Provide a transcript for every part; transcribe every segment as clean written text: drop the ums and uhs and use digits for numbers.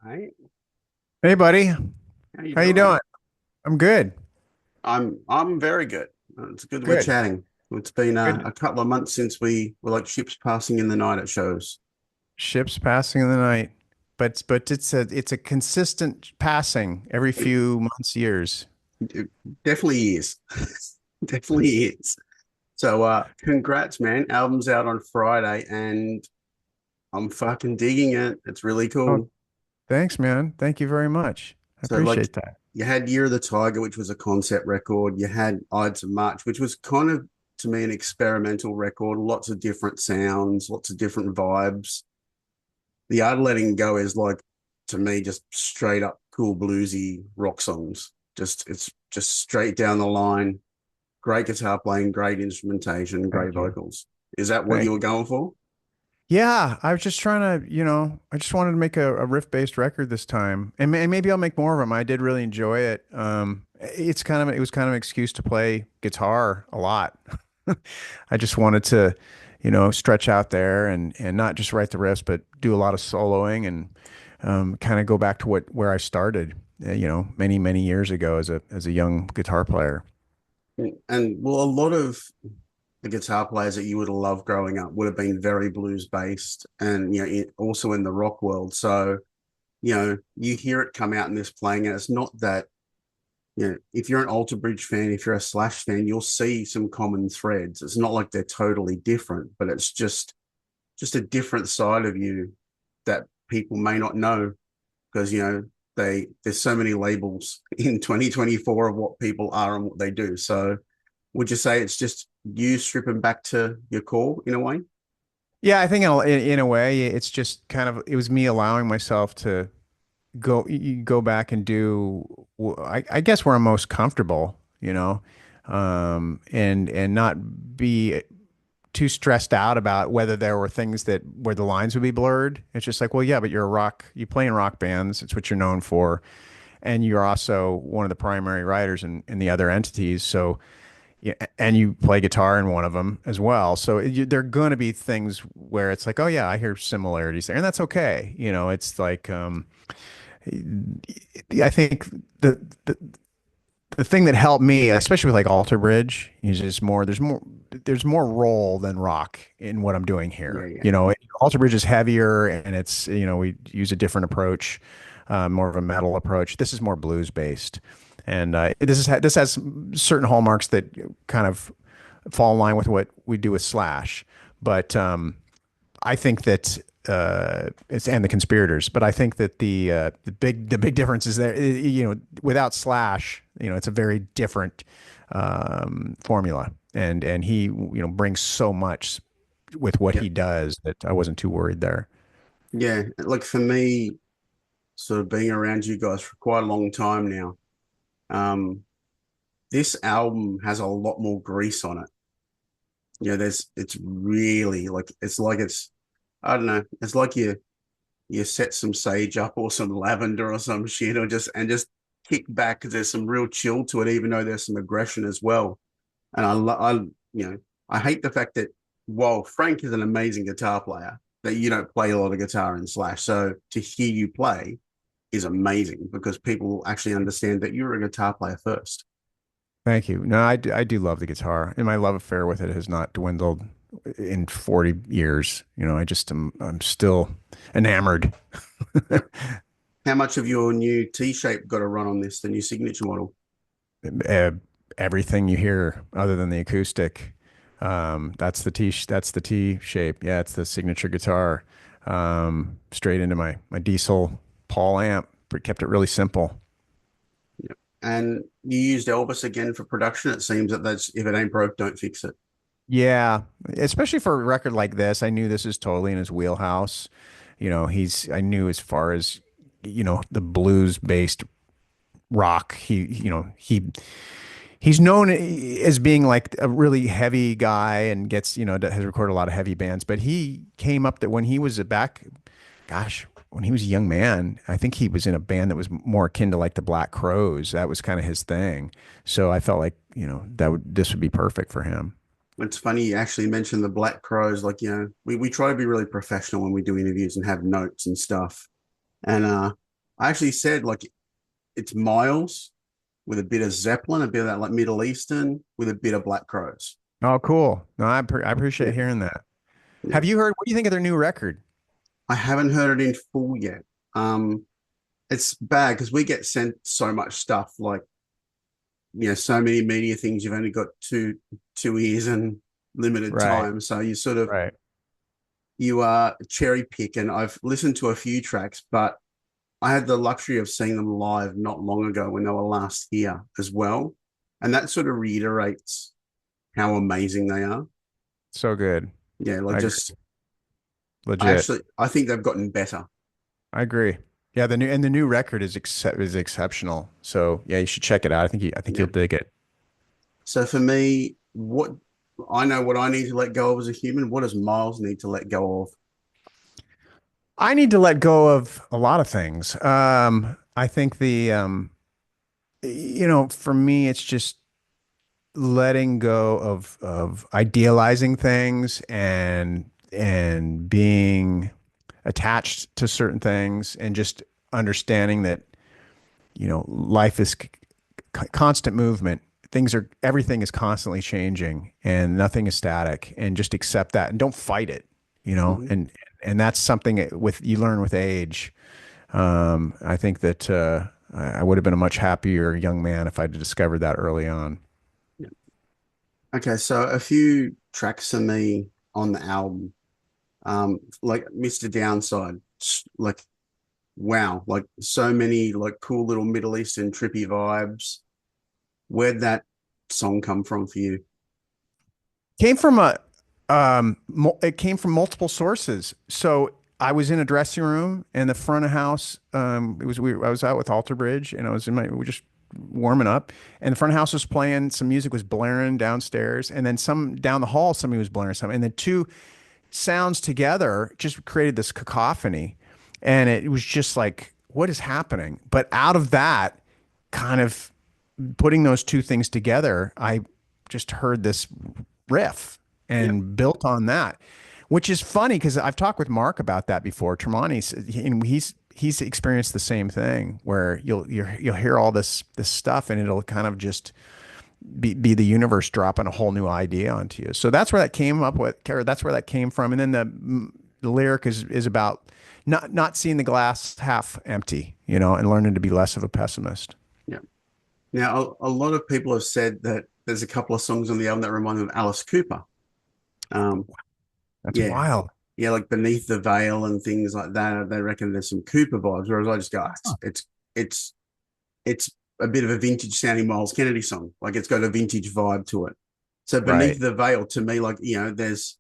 Hey, Hey, buddy. how you How you doing? doing? I'm good. I'm very good. It's good we're Good. chatting. It's been Good. a couple of months since we were like ships passing in the night at shows. Ships passing in the night, but it's a consistent passing every It, few months, years. it definitely is. Definitely is. So congrats, man. Album's out on Friday and I'm fucking digging it. It's really Oh, cool. thanks, man. Thank you very much. I So like appreciate that. you had Year of the Tiger, which was a concept record. You had Ides of March, which was kind of to me an experimental record, lots of different sounds, lots of different vibes. The Art of Letting Go is like to me just straight up cool bluesy rock songs. Just it's just straight down the line. Great guitar playing, great instrumentation, great Thank you. vocals. Is that what you Thank were you. going for? Yeah, I was just trying to, I just wanted to make a riff-based record this time, and maybe I'll make more of them. I did really enjoy it. It was kind of an excuse to play guitar a lot. I just wanted to, stretch out there and not just write the riffs, but do a lot of soloing and kind of go back to where I started, many many years ago as a young guitar player. And well, a lot of the guitar players that you would have loved growing up would have been very blues based and also in the rock world. So, you hear it come out in this playing, and it's not that if you're an Alter Bridge fan, if you're a Slash fan, you'll see some common threads. It's not like they're totally different, but it's just a different side of you that people may not know because there's so many labels in 2024 of what people are and what they do. So would you say it's just you stripping back to your core in a way? Yeah, I think in a way, it's just it was me allowing myself to go back and do I guess where I'm most comfortable, and not be too stressed out about whether there were things that where the lines would be blurred. It's just like, well, yeah, but you play in rock bands. It's what you're known for. And you're also one of the primary writers in the other entities. So, yeah, and you play guitar in one of them as well. So there are going to be things where it's like, oh yeah, I hear similarities there, and that's okay. It's like, I think the thing that helped me, especially with like Alter Bridge, is just there's more roll than rock in what I'm doing Yeah, here. yeah, Alter Bridge is heavier and it's, we use a different approach, more of a metal approach. This is more blues based. And this has certain hallmarks that kind of fall in line with what we do with Slash. But I think that it's and the conspirators, but I think that the big difference is that without Slash, it's a very different formula, and he brings so much with what yeah, he does that I wasn't too worried there. yeah. Like for me, sort of being around you guys for quite a long time now, um, this album has a lot more grease on it. It's really like it's I don't know, it's like you set some sage up or some lavender or some shit or just kick back because there's some real chill to it, even though there's some aggression as well. And I hate the fact that while Frank is an amazing guitar player, that you don't play a lot of guitar in Slash. So to hear you play is amazing because people will actually understand that you're a guitar player first. Thank you. No, I do love the guitar, and my love affair with it has not dwindled in 40 years. I'm still enamored. Yep. How much of your new T-shape got to run on this, the new signature model? uh, Everything you hear other than the acoustic. That's the T shape. Yeah, it's the signature guitar. Straight into my diesel Paul amp, but kept it really simple. Yep. And you used Elvis again for production. It seems that that's if it ain't broke, don't fix it. Yeah, especially for a record like this, I knew this is totally in his wheelhouse. I knew as far as, the blues based rock, he's known as being like a really heavy guy and has recorded a lot of heavy bands. But he came up that when he was when he was a young man, I think he was in a band that was more akin to like the Black Crows. That was kind of his thing. So I felt like, this would be perfect for him. It's funny you actually mentioned the Black Crows. We try to be really professional when we do interviews and have notes and stuff. And I actually said like it's Miles with a bit of Zeppelin, a bit of that like Middle Eastern with a bit of Black Crows. Oh, cool. No, I Yeah, appreciate hearing that. yeah. Have you heard, what do you think of their new record? I haven't heard it in full yet. Um, it's bad because we get sent so much stuff, like so many media things. You've only got two ears and limited Right, time, so you sort of right. cherry pick. And I've listened to a few tracks, but I had the luxury of seeing them live not long ago when they were last here as well, and that sort of reiterates how amazing they are. So good. Yeah, like I agree. just Legit. I think they've gotten better. I agree. Yeah, the new record is exceptional. So yeah, you should check it out. I think Yeah. you'll dig it. So for me, what I know what I need to let go of as a human, what does Miles need to let go of? I need to let go of a lot of things. I think for me, it's just letting go of idealizing things and being attached to certain things and just understanding that, life is constant movement. Everything is constantly changing and nothing is static, and just accept that and don't fight it, Mhm. and that's something you learn with age. I think that I would have been a much happier young man if I'd discovered that early on. Yeah. Okay, so a few tracks for me on the album, like Mr. Downside, like wow, like so many like cool little Middle Eastern trippy vibes. Where'd that song come from for you? Came from it came from multiple sources. So I was in a dressing room in the front of house. I was out with Alter Bridge, and we were just warming up, and the front of house was playing, some music was blaring downstairs, and then some down the hall, somebody was blaring something, and the two sounds together just created this cacophony. And it was just like, what is happening? But out of that, kind of putting those two things together, I just heard this riff Yeah. and built on that, which is funny because I've talked with Mark about that before. Tremonti, and he's experienced the same thing where you'll hear all this stuff and it'll kind of just be the universe dropping a whole new idea onto you. So that's where that came up with, or that's where that came from. And then the lyric is about not seeing the glass half empty, and learning to be less of a pessimist. Yeah. Now, a lot of people have said that there's a couple of songs on the album that remind them of Alice Cooper. Um, That's yeah, wild. yeah, like Beneath the Veil and things like that. They reckon there's some Cooper vibes, whereas I just go, Huh. it's it's a bit of a vintage sounding Myles Kennedy song. Like it's got a vintage vibe to it. So Beneath Right. the Veil to me, like there's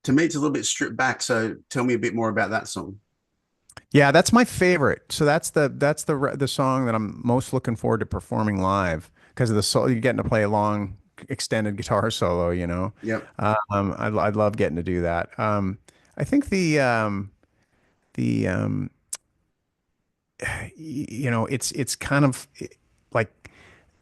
to me it's a little bit stripped back. So tell me a bit more about that song. Yeah, that's my favorite. So that's the song that I'm most looking forward to performing live because of the solo. You're getting to play a long, extended guitar solo. Yep. I'd love getting to do that. I think the it's kind of like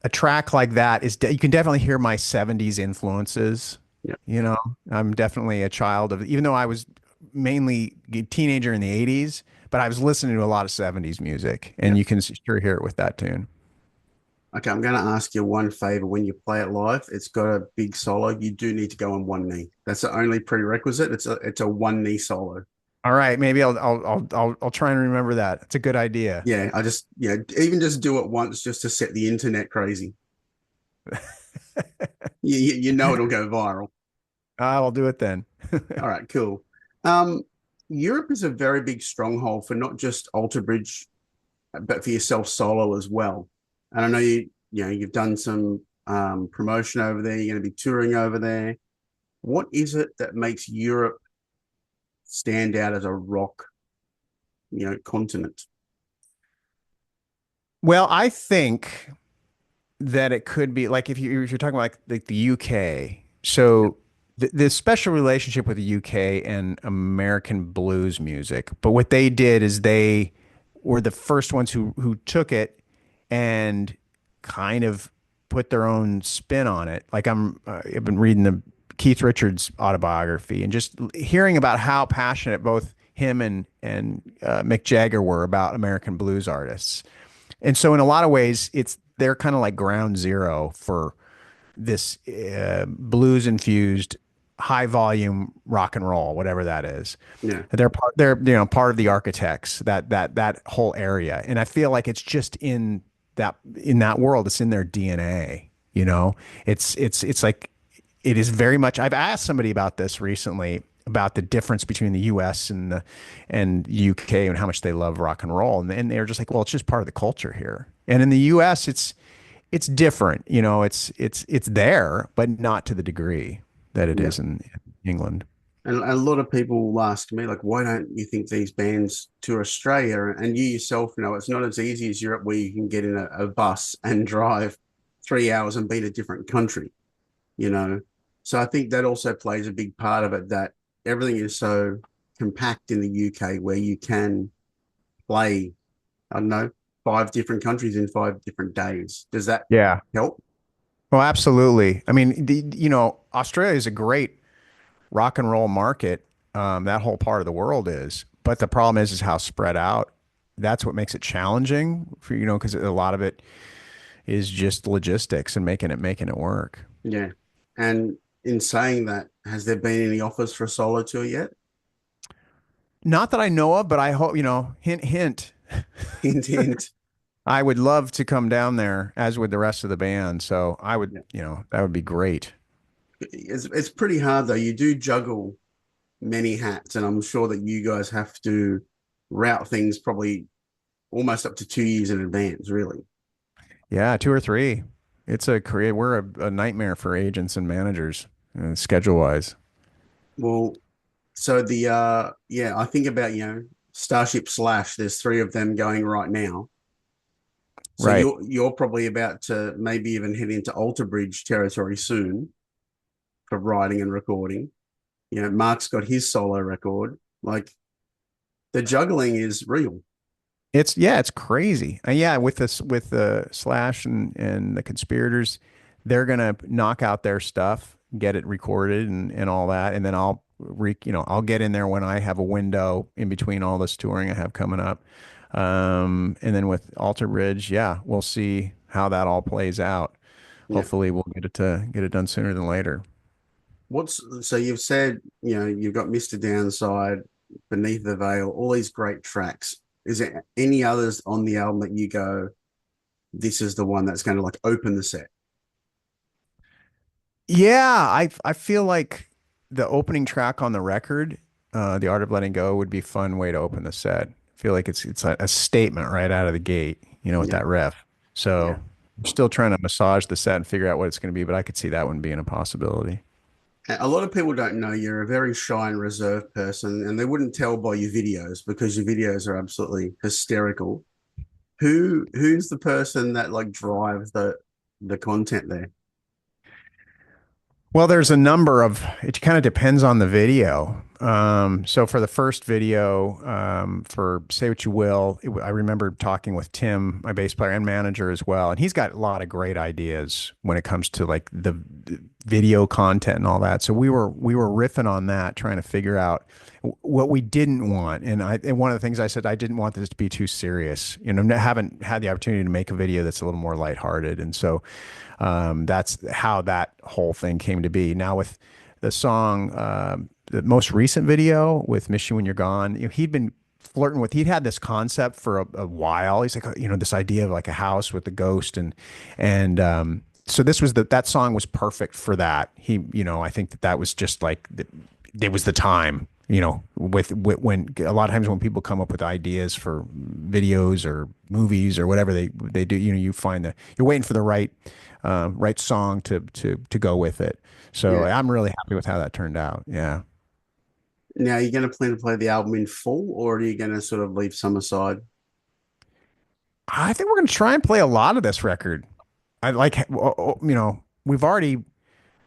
a track like that you can definitely hear my 70s influences. Yep. You know, I'm definitely a child of, even though I was mainly a teenager in the 80s, but I was listening to a lot of 70s music, and Yep. you can sure hear it with that tune. Okay, I'm going to ask you one favor. When you play it live, it's got a big solo. You do need to go on one knee. That's the only prerequisite. It's a one knee solo. All right, maybe I'll try and remember that. It's a good idea. Yeah, I just even just do it once just to set the internet crazy. You know it'll go viral. I'll do it then. All right, cool. Um, Europe is a very big stronghold for not just Alter Bridge, but for yourself solo as well. And I know you've done some promotion over there. You're going to be touring over there. What is it that makes Europe stand out as a rock, continent? Well, I think that it could be like if you're talking about like the UK. Yep. So the special relationship with the UK and American blues music. But what they did is they were the first ones who took it and kind of put their own spin on it. Like I've been reading the Keith Richards autobiography and just hearing about how passionate both him and Mick Jagger were about American blues artists. And so in a lot of ways, they're kind of like ground zero for this blues infused high volume rock and roll, whatever that is. Yeah. They're part of the architects that whole area, and I feel like it's just in that world. It's in their DNA. You know, it's like it is very much. I've asked somebody about this recently about the difference between the U.S. and UK and how much they love rock and roll, and they're just like, well, it's just part of the culture here. And in the U.S., it's different. You know, it's there, but not to the degree that it Yeah. is in England. And a lot of people will ask me, like, why don't you think these bands tour Australia? And you yourself know it's not as easy as Europe, where you can get in a bus and drive 3 hours and be in a different country, you know? So I think that also plays a big part of it, that everything is so compact in the UK where you can play, I don't know, 5 different countries in 5 different days. Does that Yeah. help? Well, absolutely. I mean, Australia is a great rock and roll market. That whole part of the world is, but the problem is how spread out. That's what makes it challenging for, because a lot of it is just logistics and making it work. Yeah. And in saying that, has there been any offers for a solo tour yet? Not that I know of, but I hope, hint, hint. Hint, hint. I would love to come down there, as would the rest of the band. So I would, Yeah. that would be great. It's pretty hard though. You do juggle many hats, and I'm sure that you guys have to route things probably almost up to 2 years in advance, really. Yeah, two or three. It's a career. We're a nightmare for agents and managers, schedule wise. Well, so yeah, I think about, Starship Slash, there's 3 of them going right now. So Right. you're probably about to maybe even head into Alter Bridge territory soon for writing and recording. Mark's got his solo record. Like, the juggling is real. It's crazy. Yeah, with this with the Slash and the conspirators, they're gonna knock out their stuff, get it recorded and all that, and then I'll get in there when I have a window in between all this touring I have coming up. And then with Alter Bridge, yeah, we'll see how that all plays out. Yeah. Hopefully we'll get it done sooner than later. So you've said, you've got Mr. Downside, Beneath the Veil, all these great tracks. Is there any others on the album that you go, this is the one that's going to like open the set? Yeah, I feel like the opening track on the record, "The Art of Letting Go," would be a fun way to open the set. I feel like it's a statement right out of the gate, with Yeah. that riff. Yeah. So I'm still trying to massage the set and figure out what it's going to be, but I could see that one being a possibility. A lot of people don't know you're a very shy and reserved person, and they wouldn't tell by your videos, because your videos are absolutely hysterical. Who's the person that like drives the content there? Well, there's a number of, it kind of depends on the video. So for the first video, for Say What You Will, I remember talking with Tim, my bass player and manager as well, and he's got a lot of great ideas when it comes to like the video content and all that. So we were riffing on that, trying to figure out what we didn't want. And one of the things I said, I didn't want this to be too serious. I haven't had the opportunity to make a video that's a little more lighthearted. And so that's how that whole thing came to be. Now with the song, the most recent video with "Miss You When You're Gone," he'd had this concept for a while. He's like, this idea of like a house with a ghost, and so that song was perfect for that. I think that was just like it was the time. With when a lot of times when people come up with ideas for videos or movies or whatever they do, you find that you're waiting for the right song to go with it. So Yeah. I'm really happy with how that turned out. Yeah. Now, are you going to plan to play the album in full, or are you going to sort of leave some aside? I think we're going to try and play a lot of this record. I like, we've already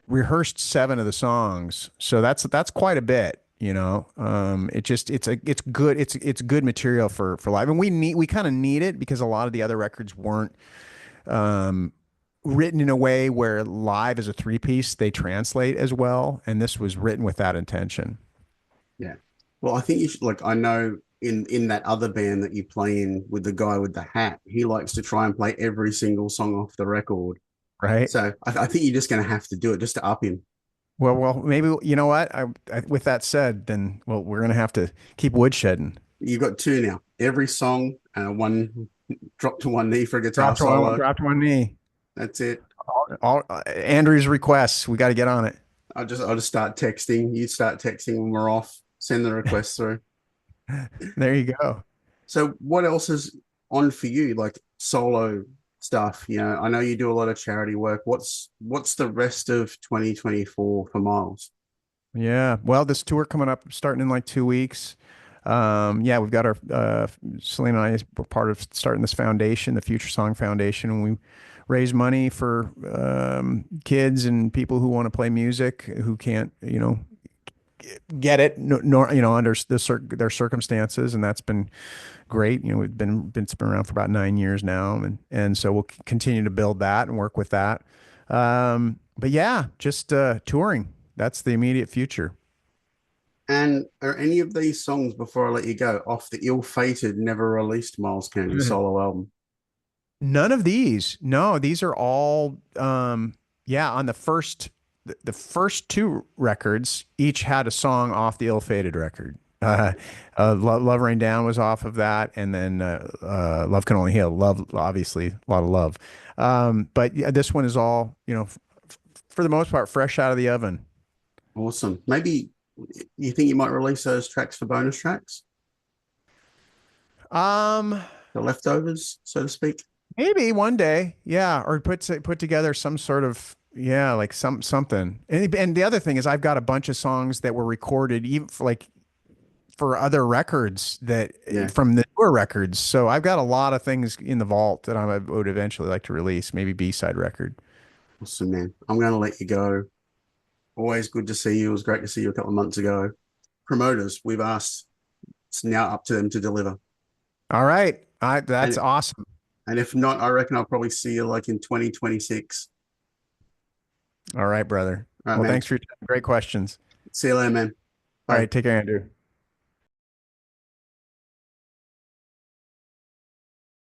rehearsed 7 of the songs, so that's quite a bit. It's good. It's good material for live, and we kind of need it because a lot of the other records weren't um, written in a way where live as a 3-piece they translate as well, and this was written with that intention. Yeah. Well, I think you should, like, I know in that other band that you play in with the guy with the hat, he likes to try and play every single song off the record. Right? So I think you're just going to have to do it just to up him. Well, maybe you know what? With that said, then well, we're gonna have to keep woodshedding. You've got two now. Every song, one drop to one knee for a guitar solo. Drop to one knee. That's it. Andrew's requests. We got to get on it. I'll just start texting. You start texting when we're off. Send the request through. There you go. So what else is on for you? Like solo stuff. I know you do a lot of charity work. What's the rest of 2024 for Myles? Yeah. Well, this tour coming up starting in like 2 weeks. Yeah, we've got our Selena and I were part of starting this foundation, the Future Song Foundation, and we raise money for kids and people who want to play music who can't, get it nor under their circumstances, and that's been great. We've it's been around for about 9 years now, and so we'll continue to build that and work with that. But yeah, just touring. That's the immediate future. And are any of these songs, before I let you go, off the ill-fated, never released Myles Kennedy solo album? None of these. No, these are all yeah, on the first two records each had a song off the ill-fated record. Love Rain Down was off of that, and then Love Can Only Heal. Love, obviously, a lot of love. But yeah, this one is all, for the most part, fresh out of the oven. Awesome. Maybe you think you might release those tracks for bonus tracks, Um, the leftovers, so to speak? Maybe one day, yeah, or put together some sort of, yeah, like something. And the other thing is, I've got a bunch of songs that were recorded even for other records that Yeah. from the newer records. So I've got a lot of things in the vault that I would eventually like to release, maybe B-side record. Awesome, man. I'm going to let you go. Always good to see you. It was great to see you a couple of months ago. Promoters, we've asked. It's now up to them to deliver. All right, that's And awesome. and if not, I reckon I'll probably see you like in 2026. All right, brother. All right, Well, man. thanks for your time. Great questions. See you later, man. All Bye. right, take care, Andrew.